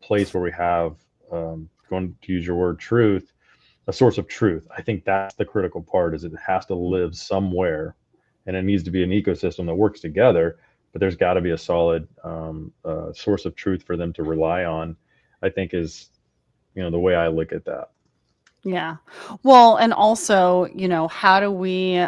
place where we have, going to use your word, truth, a source of truth. I think that's the critical part, is it has to live somewhere, and it needs to be an ecosystem that works together, but there's got to be a solid source of truth for them to rely on, I think, is, the way I look at that. Yeah. Well, and also, how do we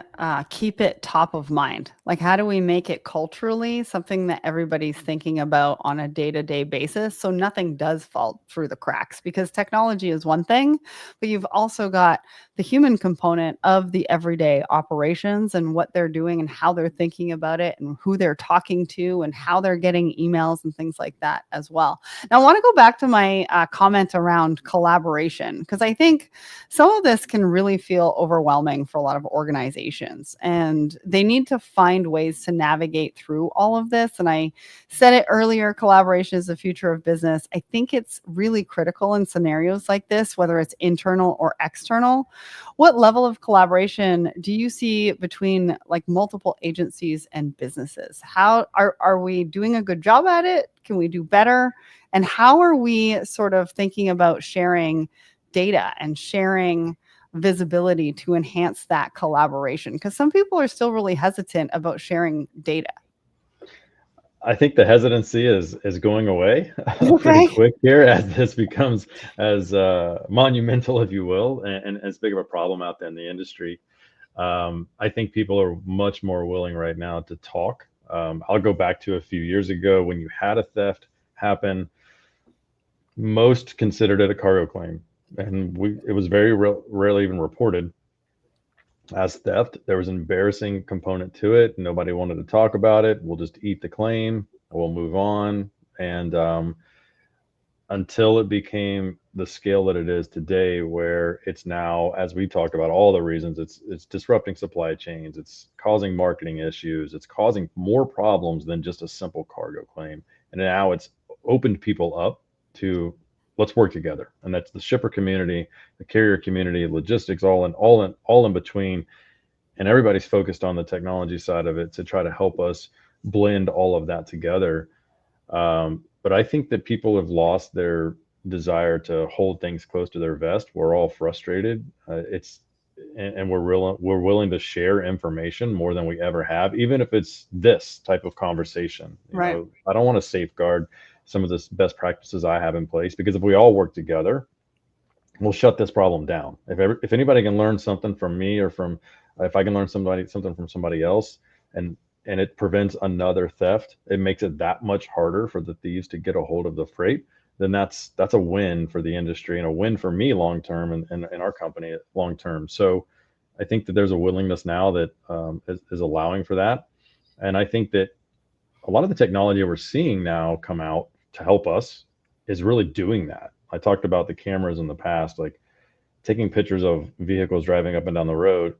keep it top of mind? Like, how do we make it culturally something that everybody's thinking about on a day-to-day basis so nothing does fall through the cracks? Because technology is one thing, but you've also got the human component of the everyday operations and what they're doing and how they're thinking about it and who they're talking to and how they're getting emails and things like that as well. Now, I want to go back to my comment around collaboration, because I think some of this can really feel overwhelming for a lot of organizations, and they need to find ways to navigate through all of this. And I said it earlier, collaboration is the future of business. I think it's really critical in scenarios like this, whether it's internal or external. What level of collaboration do you see between like multiple agencies and businesses? How are we doing a good job at it? Can we do better? And how are we sort of thinking about sharing data and sharing visibility to enhance that collaboration? Because some people are still really hesitant about sharing data. I think the hesitancy is going away pretty Okay. quick here as this becomes as monumental, if you will, and as big of a problem out there in the industry. I think people are much more willing right now to talk. I'll go back to a few years ago when you had a theft happen. Most considered it a cargo claim, and it was very rarely even reported as theft. There was an embarrassing component to it. Nobody wanted to talk about it. We'll just eat the claim. We'll move on. And until it became the scale that it is today, where it's now, as we talked about, all the reasons, it's disrupting supply chains, it's causing marketing issues, it's causing more problems than just a simple cargo claim. And now it's opened people up to, let's work together, and that's the shipper community, the carrier community, logistics, all in between, and everybody's focused on the technology side of it to try to help us blend all of that together. But I think that people have lost their desire to hold things close to their vest. We're all frustrated. And we're willing to share information more than we ever have, even if it's this type of conversation. Right. I don't want to safeguard some of the best practices I have in place, because if we all work together, we'll shut this problem down. If anybody can learn something from me, or if I can learn something from somebody else, and it prevents another theft, it makes it that much harder for the thieves to get a hold of the freight, then that's a win for the industry and a win for me long term, and our company long term. So I think that there's a willingness now that is allowing for that. And I think that a lot of the technology we're seeing now come out to help us is really doing that. I talked about the cameras in the past, like taking pictures of vehicles driving up and down the road.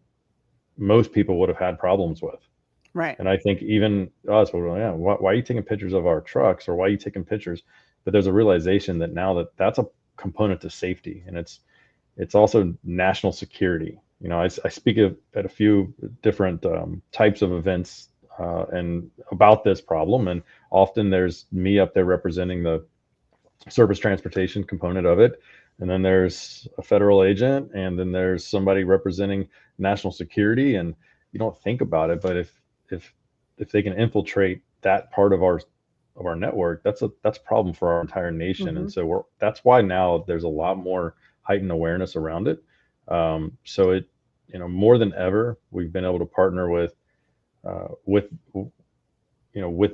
Most people would have had problems with. Right. And I think even us, well, yeah, why are you taking pictures of our trucks, or why are you taking pictures? But there's a realization that now that's a component to safety, and it's also national security. I speak at a few different types of events and about this problem, and often there's me up there representing the surface transportation component of it, and then there's a federal agent, and then there's somebody representing national security. And you don't think about it, but if they can infiltrate that part of our network, that's a problem for our entire nation. Mm-hmm. And so that's why now there's a lot more heightened awareness around it. So it, more than ever, we've been able to partner with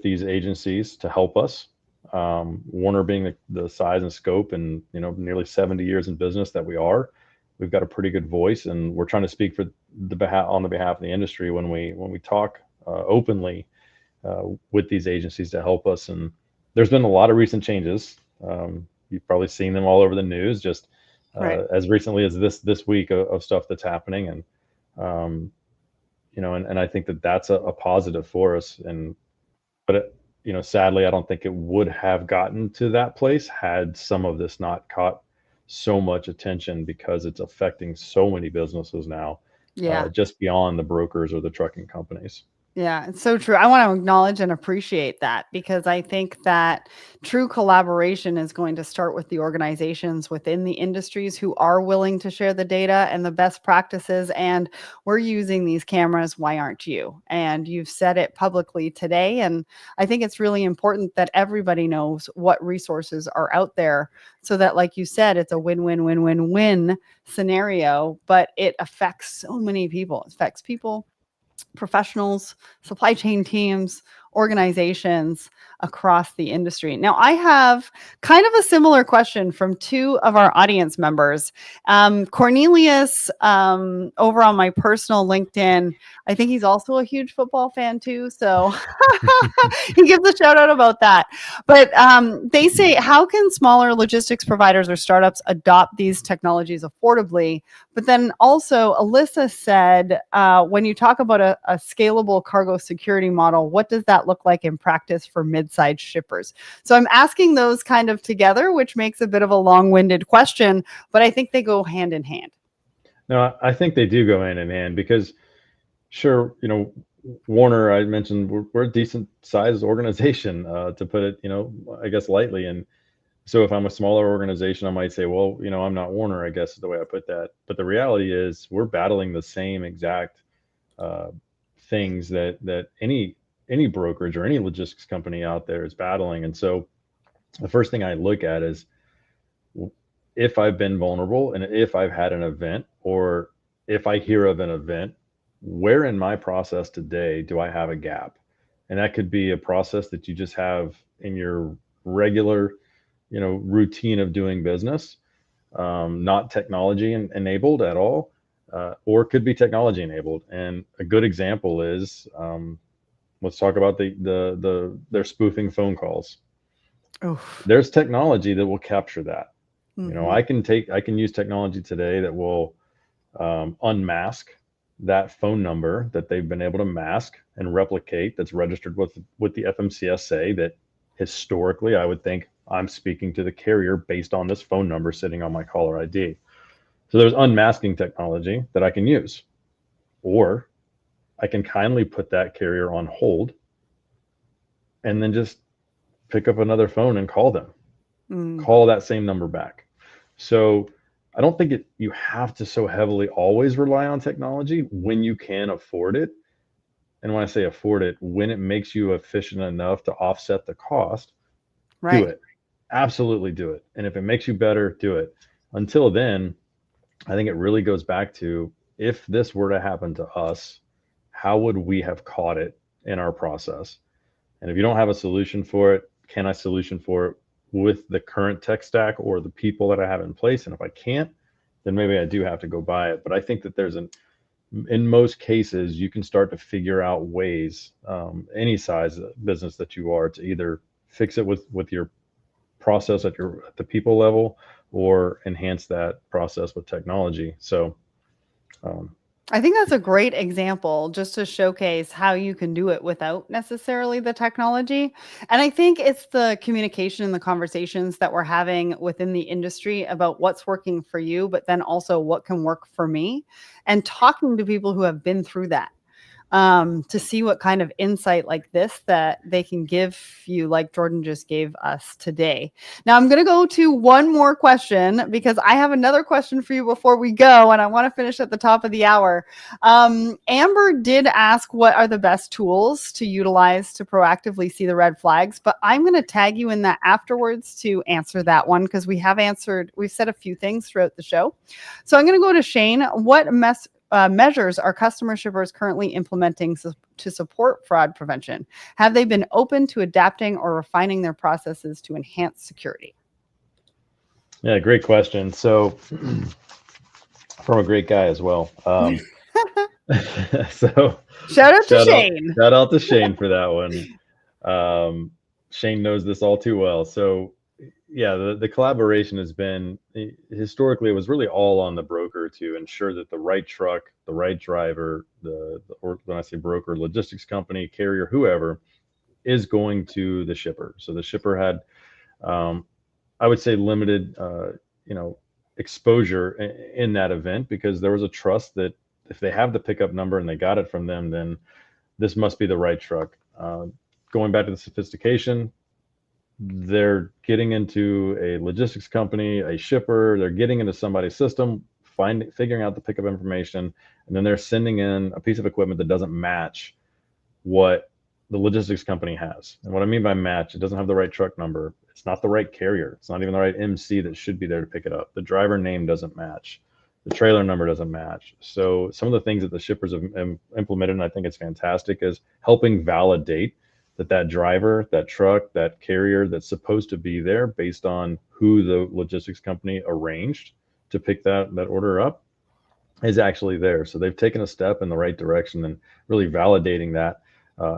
these agencies to help us. Warner being the size and scope, and nearly 70 years in business that we are, we've got a pretty good voice, and we're trying to speak on the behalf of the industry when we talk openly with these agencies to help us. And there's been a lot of recent changes. You've probably seen them all over the news, just Right. as recently as this week of stuff that's happening. And and I think that that's a positive for us. But sadly, I don't think it would have gotten to that place had some of this not caught so much attention, because it's affecting so many businesses now, Yeah. just beyond the brokers or the trucking companies. Yeah, it's so true. I want to acknowledge and appreciate that, because I think that true collaboration is going to start with the organizations within the industries who are willing to share the data and the best practices. And we're using these cameras. Why aren't you? And you've said it publicly today. And I think it's really important that everybody knows what resources are out there, so that, like you said, it's a win-win-win-win-win scenario, but it affects so many people. It affects people, professionals, supply chain teams, organizations across the industry. Now, I have kind of a similar question from two of our audience members. Cornelius, over on my personal LinkedIn, I think he's also a huge football fan too. So he gives a shout out about that. But they say, how can smaller logistics providers or startups adopt these technologies affordably? But then also, Alyssa said, when you talk about a scalable cargo security model, what does that look like in practice for mid-sized shippers? So I'm asking those kind of together, which makes a bit of a long-winded question, but I think they go hand in hand. No, I think they do go hand in hand, because sure, Warner, I mentioned we're a decent sized organization, to put it, I guess lightly. And so if I'm a smaller organization, I might say, well, I'm not Warner, I guess is the way I put that. But the reality is we're battling the same exact things that any brokerage or any logistics company out there is battling. And so the first thing I look at is, if I've been vulnerable and if I've had an event, or if I hear of an event, where in my process today do I have a gap? And that could be a process that you just have in your regular, routine of doing business, not technology enabled at all, or could be technology enabled. And a good example is, let's talk about their spoofing phone calls. Oof. There's technology that will capture that. Mm-hmm. I can use technology today that will unmask that phone number that they've been able to mask and replicate, that's registered with the FMCSA, that historically I would think I'm speaking to the carrier based on this phone number sitting on my caller ID. So there's unmasking technology that I can use, or I can kindly put that carrier on hold and then just pick up another phone and call them, call that same number back. So I don't think you have to so heavily always rely on technology when you can afford it. And when I say afford it, when it makes you efficient enough to offset the cost, Right. do it. Absolutely do it. And if it makes you better, do it. Until then, I think it really goes back to, if this were to happen to us, how would we have caught it in our process? And if you don't have a solution for it, can I solution for it with the current tech stack or the people that I have in place? And if I can't, then maybe I do have to go buy it. But I think that in most cases, you can start to figure out ways, any size business that you are, to either fix it with your process at the people level, or enhance that process with technology. So I think that's a great example, just to showcase how you can do it without necessarily the technology. And I think it's the communication and the conversations that we're having within the industry about what's working for you, but then also what can work for me, and talking to people who have been through that, to see what kind of insight like this that they can give you, like Jordan just gave us today. Now, I'm going to go to one more question, because I have another question for you before we go, and I want to finish at the top of the hour. Amber did ask, what are the best tools to utilize to proactively see the red flags? But I'm going to tag you in that afterwards to answer that one, because we've said a few things throughout the show. So I'm going to go to Shane. What measures are customer shippers currently implementing to support fraud prevention? Have they been open to adapting or refining their processes to enhance security? Yeah, great question. So from a great guy as well. So shout out to Shane. Shout out to Shane for that one. Shane knows this all too well. So the collaboration has been, historically, it was really all on the broker to ensure that the right truck, the right driver, or when I say broker, logistics company, carrier, whoever, is going to the shipper. So the shipper had, I would say, limited, exposure in that event, because there was a trust that if they have the pickup number and they got it from them, then this must be the right truck. Going back to the sophistication, they're getting into a logistics company, a shipper, they're getting into somebody's system, figuring out the pickup information, and then they're sending in a piece of equipment that doesn't match what the logistics company has. And what I mean by match, it doesn't have the right truck number. It's not the right carrier. It's not even the right MC that should be there to pick it up. The driver name doesn't match. The trailer number doesn't match. So some of the things that the shippers have implemented, and I think it's fantastic, is helping validate that driver, that truck, that carrier that's supposed to be there based on who the logistics company arranged to pick that order up is actually there. So they've taken a step in the right direction and really validating that,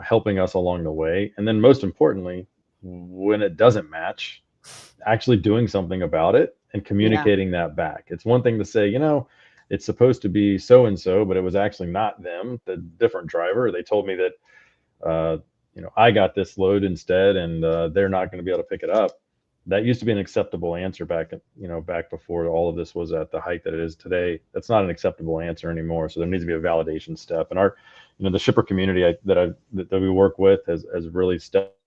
helping us along the way. And then most importantly, when it doesn't match, actually doing something about it and communicating that back. It's one thing to say, it's supposed to be so-and-so, but it was actually not them, the different driver. They told me that, I got this load instead, and they're not going to be able to pick it up. That used to be an acceptable answer back before all of this was at the height that it is today. That's not an acceptable answer anymore. So there needs to be a validation step. And the shipper community that we work with has really stepped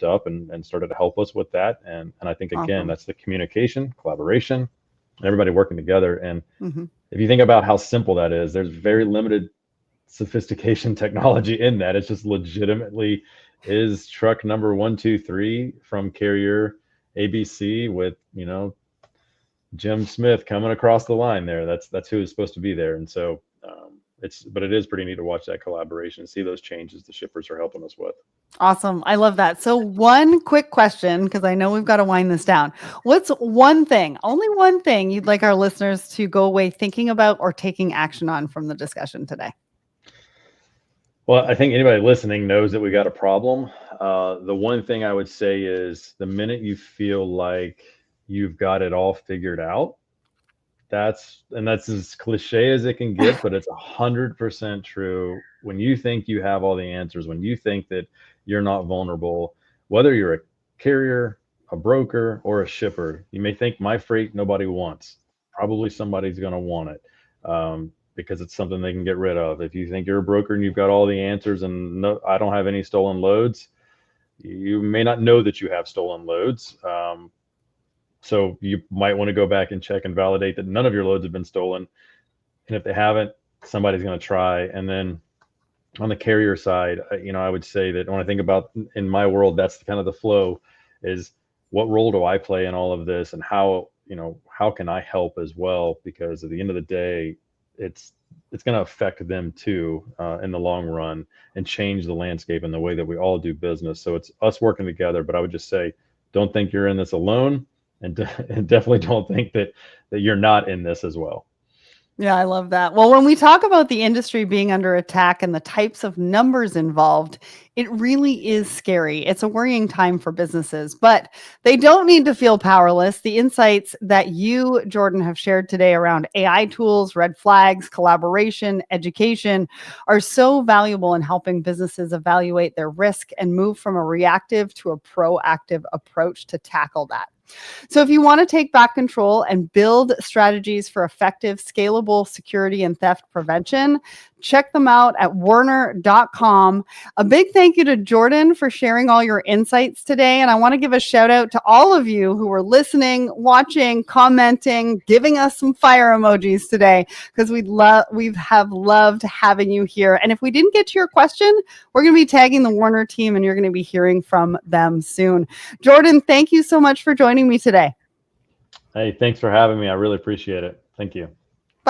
up and started to help us with that. And I think, again, that's the communication, collaboration, and everybody working together. And if you think about how simple that is, there's very limited sophistication technology in that. It's just legitimately is truck number 123 from carrier ABC with Jim Smith coming across the line there. That's who is supposed to be there. And so but it is pretty neat to watch that collaboration and see those changes the shippers are helping us with. Awesome. I love that. So one quick question, because I know we've got to wind this down. What's one thing, only one thing, you'd like our listeners to go away thinking about or taking action on from the discussion today? Well, I think anybody listening knows that we got a problem. The one thing I would say is the minute you feel like you've got it all figured out, that's as cliche as it can get, but it's 100% true. When you think you have all the answers, when you think that you're not vulnerable, whether you're a carrier, a broker, or a shipper, you may think my freight nobody wants. Probably somebody's going to want it. Because it's something they can get rid of. If you think you're a broker and you've got all the answers and no, I don't have any stolen loads, you may not know that you have stolen loads. So you might want to go back and check and validate that none of your loads have been stolen. And if they haven't, somebody's going to try. And then on the carrier side, I would say that when I think about in my world, that's kind of the flow is what role do I play in all of this, and how can I help as well? Because at the end of the day, it's going to affect them too in the long run and change the landscape and the way that we all do business. So it's us working together. But I would just say, don't think you're in this alone, and definitely don't think that you're not in this as well. Yeah, I love that. Well, when we talk about the industry being under attack and the types of numbers involved, it really is scary. It's a worrying time for businesses, but they don't need to feel powerless. The insights that you, Jordan, have shared today around AI tools, red flags, collaboration, education are so valuable in helping businesses evaluate their risk and move from a reactive to a proactive approach to tackle that. So if you want to take back control and build strategies for effective, scalable security and theft prevention, check them out at werner.com. A big thank you to Jordan for sharing all your insights today. And I want to give a shout out to all of you who were listening, watching, commenting, giving us some fire emojis today, because we have loved having you here. And if we didn't get to your question, we're going to be tagging the Werner team and you're going to be hearing from them soon. Jordan, thank you so much for joining me today. Hey, thanks for having me. I really appreciate it. Thank you.